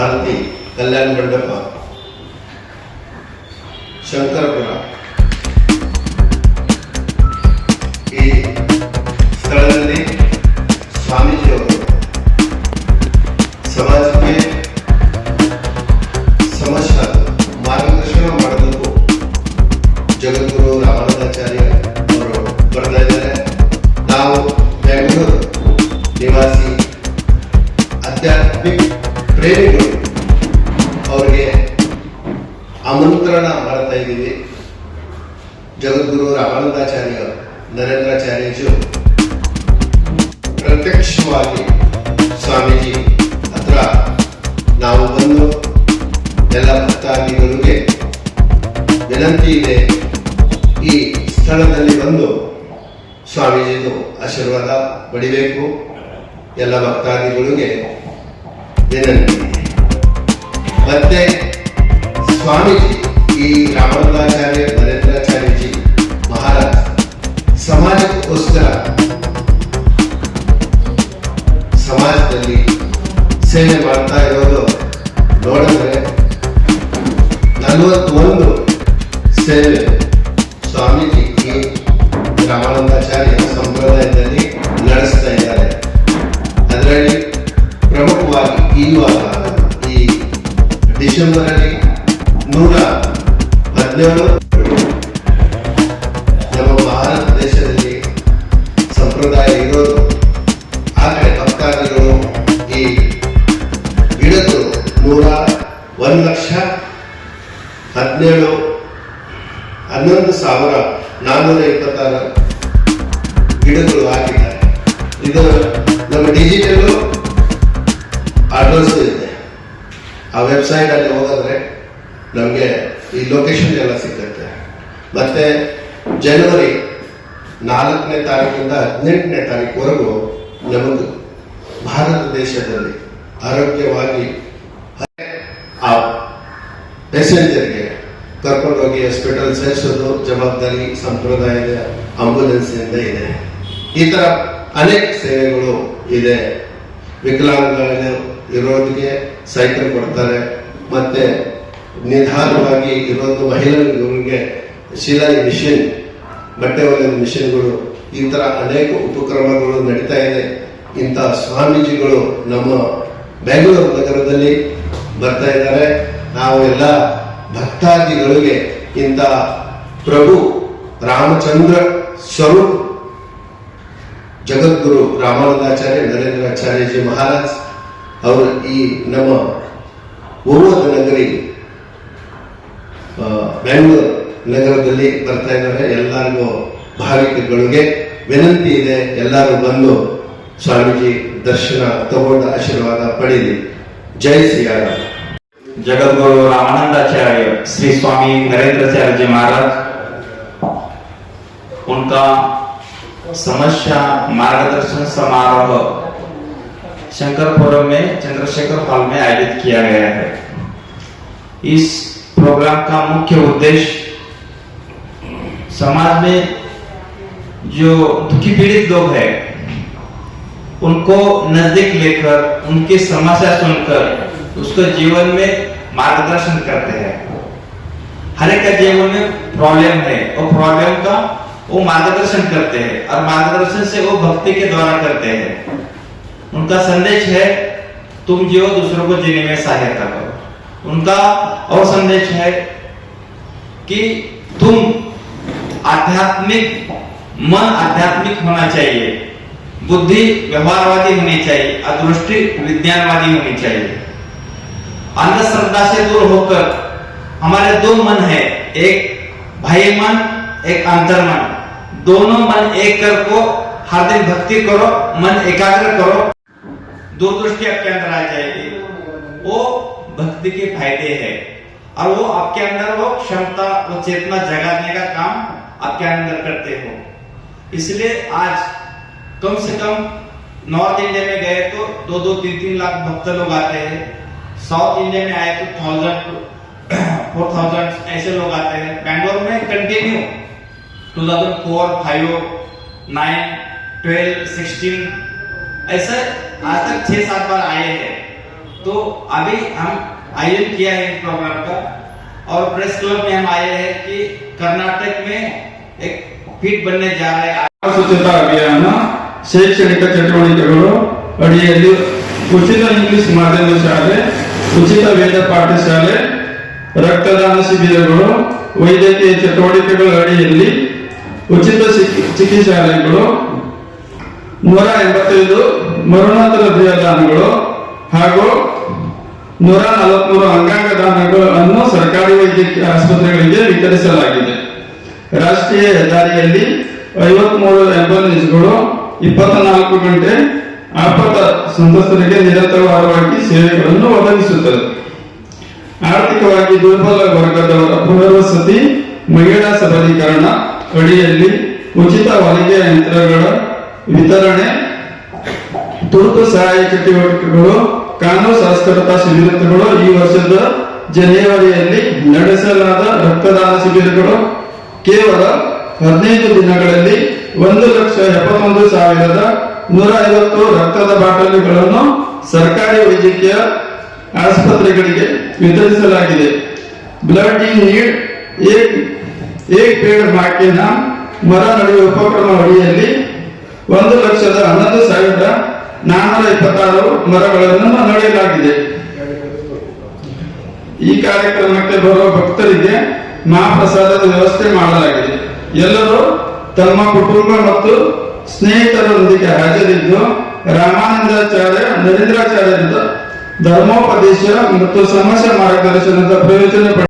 ಭಾರತಿ ಕಲ್ಯಾಣ ಮಂಟಪ ಶಂಕರಪುರ ಈ ಸ್ಥಳದಲ್ಲಿ ಸ್ವಾಮೀಜಿಯವರು ಸಮಾಜಕ್ಕೆ ಸಮಸ್ಯೆ ಮಾರ್ಗದರ್ಶನ ಮಾಡೋದಕ್ಕೂ ಜಗದ್ಗುರು ರಾಮಾನಂದಾಚಾರ್ಯ ಅವರು ಬರ್ತಾ ಇದ್ದಾರೆ. ನಾವು ಬೆಂಗಳೂರು ನಿವಾಸಿ ಆಧ್ಯಾತ್ಮಿಕ ಪ್ರೇಮಿಗಳು ಅವರಿಗೆ ಆಮಂತ್ರಣ ಮಾಡ್ತಾ ಇದ್ದೀವಿ. ಜಗದ್ಗುರು ರಾಮಾನಂದಾಚಾರ್ಯ ನರೇಂದ್ರಾಚಾರ್ಯಜು ಪ್ರತ್ಯಕ್ಷವಾಗಿ ಸ್ವಾಮೀಜಿ ಹತ್ರ ನಾವು ಬಂದು ಎಲ್ಲ ಭಕ್ತಾದಿಗಳಿಗೆ ವಿನಂತಿ ಇದೆ, ಈ ಸ್ಥಳದಲ್ಲಿ ಬಂದು ಸ್ವಾಮೀಜಿದು ಆಶೀರ್ವಾದ ಪಡಿಬೇಕು. ಎಲ್ಲ ಭಕ್ತಾದಿಗಳಿಗೆ ವಿನಂತಿ. ಮತ್ತೆ ಸ್ವಾಮೀಜಿ ಈ ರಾಮಾನಂದಾಚಾರ್ಯ ನರೇಂದ್ರಾಚಾರ್ಯಜಿ ಮಹಾರಾಜ್ ಸಮಾಜಕ್ಕೋಸ್ಕರ ಸಮಾಜದಲ್ಲಿ ಸೇವೆ ಮಾಡ್ತಾ ಇರೋದು ನೋಡಿದ್ರೆ 41 ಸೇವೆ ಸ್ವಾಮೀಜಿ ಈ ರಾಮಾನಂದಾಚಾರ್ಯ ಸಂಪ್ರದಾಯದಲ್ಲಿ ನಡೆಸ್ತಾ ಇದ್ದಾರೆ. ಅದರಲ್ಲಿ ಪ್ರಮುಖವಾಗಿ ಇವಾಗ ಈ ಡಿಸೆಂಬರ್ ಅಲ್ಲಿ 117 ನಮ್ಮ ಭಾರತ ದೇಶದಲ್ಲಿ ಸಂಪ್ರದಾಯ ಇರೋದು. ಆ ಕಡೆ ಭಕ್ತಾದಿಗಳು ಈ ಗಿಡಗಳು 1,11,426 ಗಿಡಗಳು ಹಾಕಿದ್ದಾರೆ. ಇದು ನಮ್ಮ ಡಿಜಿಟಲ್ ಅಡ್ರೆಸ್ ಇದೆ. ಆ ವೆಬ್ಸೈಟ್ ಅಲ್ಲಿ ಹೋಗಿದ್ರೆ ನಮಗೆ ಈ ಲೊಕೇಶನ್ ಎಲ್ಲ ಸಿಗುತ್ತೆ. ಮತ್ತೆ ಜನವರಿ 4ನೇ ತಾರೀಕಿಂದ 18ನೇ ತಾರೀಕುವರೆಗೂ ನಮಗೆ ಭಾರತ ದೇಶದಲ್ಲಿ ಆರೋಗ್ಯವಾಗಿ ಆ ಪ್ಯಾಸೆಂಜರ್ಗೆ ಕರ್ಕೊಂಡೋಗಿ ಹಾಸ್ಪಿಟಲ್ ಸೇರಿಸೋದು ಜವಾಬ್ದಾರಿ ಸಂಪ್ರದಾಯದ ಆಂಬುಲೆನ್ಸ್ ಇಂದ ಇದೆ. ಈ ತರ ಅನೇಕ ಸೇವೆಗಳು ಇದೆ. ವಿಕಲಾಂಗ ಇರೋದಿಗೆ ಸೈಕಲ್ ಕೊಡ್ತಾರೆ. ಮತ್ತೆ ನಿಧಾನವಾಗಿ ಇರೋದು ಮಹಿಳೆಯರಿಗೆ ಶಿಲಾಯಿ ಮಿಷಿನ್, ಬಟ್ಟೆ ಹೊಲಿಯ ಮಿಷಿನ್ಗಳು, ಈ ತರ ಅನೇಕ ಉಪಕ್ರಮಗಳು ನಡೀತಾ ಇದೆ. ಇಂಥ ಸ್ವಾಮೀಜಿಗಳು ನಮ್ಮ ಬೆಂಗಳೂರು ನಗರದಲ್ಲಿ ಬರ್ತಾ ಇದ್ದಾರೆ. ನಾವು ಎಲ್ಲ ಭಕ್ತಾದಿಗಳಿಗೆ ಇಂಥ ಪ್ರಭು ರಾಮಚಂದ್ರ ಸ್ವರೂಪ್ ಜಗದ್ಗುರು ರಾಮಾನಂದಾಚಾರ್ಯ ನರೇಂದ್ರಾಚಾರ್ಯಜಿ ಮಹಾರಾಜ್ ಅವರು ಈ ನಮ್ಮ ಓವದ ನಗರಿ ಬೆಂಗಳೂರು ನಗರದಲ್ಲಿ ಬರ್ತಾ ಇದ್ದಾರೆ. ಎಲ್ಲರಿಗೂ ಭಾವಿಕಗಳಿಗೆ ವಿನಂತಿ ಇದೆ, ಎಲ್ಲರೂ ಬಂದು ಸ್ವಾಮೀಜಿ ದರ್ಶನ ತಗೊಂಡ ಆಶೀರ್ವಾದ ಪಡೆಯಲಿ. जय सिया राम। जगद्गुरु रामानंदाचार्य श्री स्वामी नरेंद्राचार्य जी महाराज, उनका समस्या मार्गदर्शन समारोह शंकरपुरम में चंद्रशेखर हॉल में आयोजित किया गया है। इस प्रोग्राम का मुख्य उद्देश्य समाज में जो दुखी पीड़ित लोग हैं उनको नजदीक लेकर उनकी समस्या सुनकर उसको जीवन में मार्गदर्शन करते हैं। हर एक का जीवन में प्रॉब्लम है और प्रॉब्लम का वो मार्गदर्शन करते हैं और मार्गदर्शन से वो भक्ति के द्वारा करते हैं। उनका संदेश है तुम जियो दूसरों को जीने में सहायता करो। उनका और संदेश है कि तुम आध्यात्मिक मन आध्यात्मिक होना चाहिए, बुद्धि व्यवहारवादी होनी चाहिए और दृष्टि विज्ञानवादी होनी चाहिए। अंधश्रद्धा से दूर होकर हमारे दो मन है, एक बाह्य मन एक अंतर मन, दोनों मन एक कर को हर दिन भक्ति करो, मन एकाग्र करो, दूरदृष्टि आपके अंदर आ जाएगी। वो भक्ति के फायदे हैं और वो आपके अंदर वो क्षमता वो चेतना जगाने का काम आपके अंदर करते हो। इसलिए आज कम से कम नॉर्थ इंडिया में गए तो 2-3 लाख भक्त लोग आते हैं। साउथ इंडिया में आए तो 1000-4000 ऐसे लोग आते हैं। बैंगलोर में कंटिन्यू 2004, 5, 9, 12, 16 ऐसे आज तक 6-7 बार आए हैं। तो अभी हम आयोजन किया है इस प्रोग्राम का और प्रेस क्लब में हम आए हैं कि कर्नाटक में एक फीट बनने जा रहे हैं। ಸ್ವಚ್ಛತಾ ಅಭಿಯಾನ ಶೈಕ್ಷಣಿಕ ಚಟುವಟಿಕೆಗಳು ಅಡಿಯಲ್ಲಿ ಉಚಿತ ಇಂಗ್ಲಿಷ್ ಮಾಧ್ಯಮ ಶಾಲೆ, ಉಚಿತ ವೇದ ಪಾಠಶಾಲೆ, ರಕ್ತದಾನ ಶಿಬಿರಗಳು, ವೈದ್ಯಕೀಯ ಚಟುವಟಿಕೆಗಳ ಅಡಿಯಲ್ಲಿ ಉಚಿತ ಚಿಕಿತ್ಸಾಲಯಗಳು, 185 ಮರಣೋತ್ತರ ದೇಹದಾನಗಳು ಹಾಗೂ 143 ಅಂಗಾಂಗ ದಾನಗಳನ್ನು ಸರ್ಕಾರಿ ವೈದ್ಯಕೀಯ ಆಸ್ಪತ್ರೆಗಳಿಗೆ ವಿತರಿಸಲಾಗಿದೆ. ರಾಷ್ಟ್ರೀಯ ಹೆದ್ದಾರಿಯಲ್ಲಿ 53 ಆಂಬ್ಯುಲೆನ್ಸ್ಗಳು 24 ಗಂಟೆ ಆಪತ್ತ ಸಂತ್ರಸ್ತರಿಗೆ ನಿರಂತರವಾಗಿ ಸೇವೆಗಳನ್ನು ಒದಗಿಸುತ್ತದೆ. ಆರ್ಥಿಕವಾಗಿ ದುರ್ಬಲ ವರ್ಗದವರ ಪುನರ್ವಸತಿ, ಮಹಿಳಾ ಸಬಲೀಕರಣ ಅಡಿಯಲ್ಲಿ ಉಚಿತ ಹೊಲಿಗೆ ಯಂತ್ರಗಳ ವಿತರಣೆ, ತುರ್ತು ಸಹಾಯ ಚಟುವಟಿಕೆಗಳು, ಕಾನೂನು ಸಾಕ್ಷರತಾ ಶಿಬಿರಗಳು, ಈ ವರ್ಷದ ಜನವರಿಯಲ್ಲಿ ನಡೆಸಲಾದ ರಕ್ತದಾನ ಶಿಬಿರಗಳು ಕೇವಲ 15 ದಿನಗಳಲ್ಲಿ 1,71,150 ರಕ್ತದ ಬಾಟಲಿಗಳನ್ನು ಸರ್ಕಾರಿ ವೈದ್ಯಕೀಯ ಆಸ್ಪತ್ರೆಗಳಿಗೆ ವಿತರಿಸಲಾಗಿದೆ. Blood in need Ek Ped Maa Ke Naam ಮರ ನಡೆಯುವ ಉಪಕ್ರಮ ಅಡಿಯಲ್ಲಿ 1,11,426 ಮರಗಳನ್ನು ನಡೆಯಲಾಗಿದೆ. ಈ ಕಾರ್ಯಕ್ರಮಕ್ಕೆ ಬರುವ ಭಕ್ತರಿಗೆ ಮಹಾಪ್ರಸಾದದ ವ್ಯವಸ್ಥೆ ಮಾಡಲಾಗಿದೆ. ಎಲ್ಲರೂ ತಮ್ಮ ಕುಟುಂಬ ಮತ್ತು ಸ್ನೇಹಿತರೊಂದಿಗೆ ಹಾಜರಿದ್ದು ರಾಮಾನಂದಾಚಾರ್ಯ, ನರೇಂದ್ರಾಚಾರ್ಯರಿಂದ ಧರ್ಮೋಪದೇಶ ಮತ್ತು ಸಮಸ್ಯೆ ಮಾರ್ಗದರ್ಶನದ ಪ್ರಯೋಜನ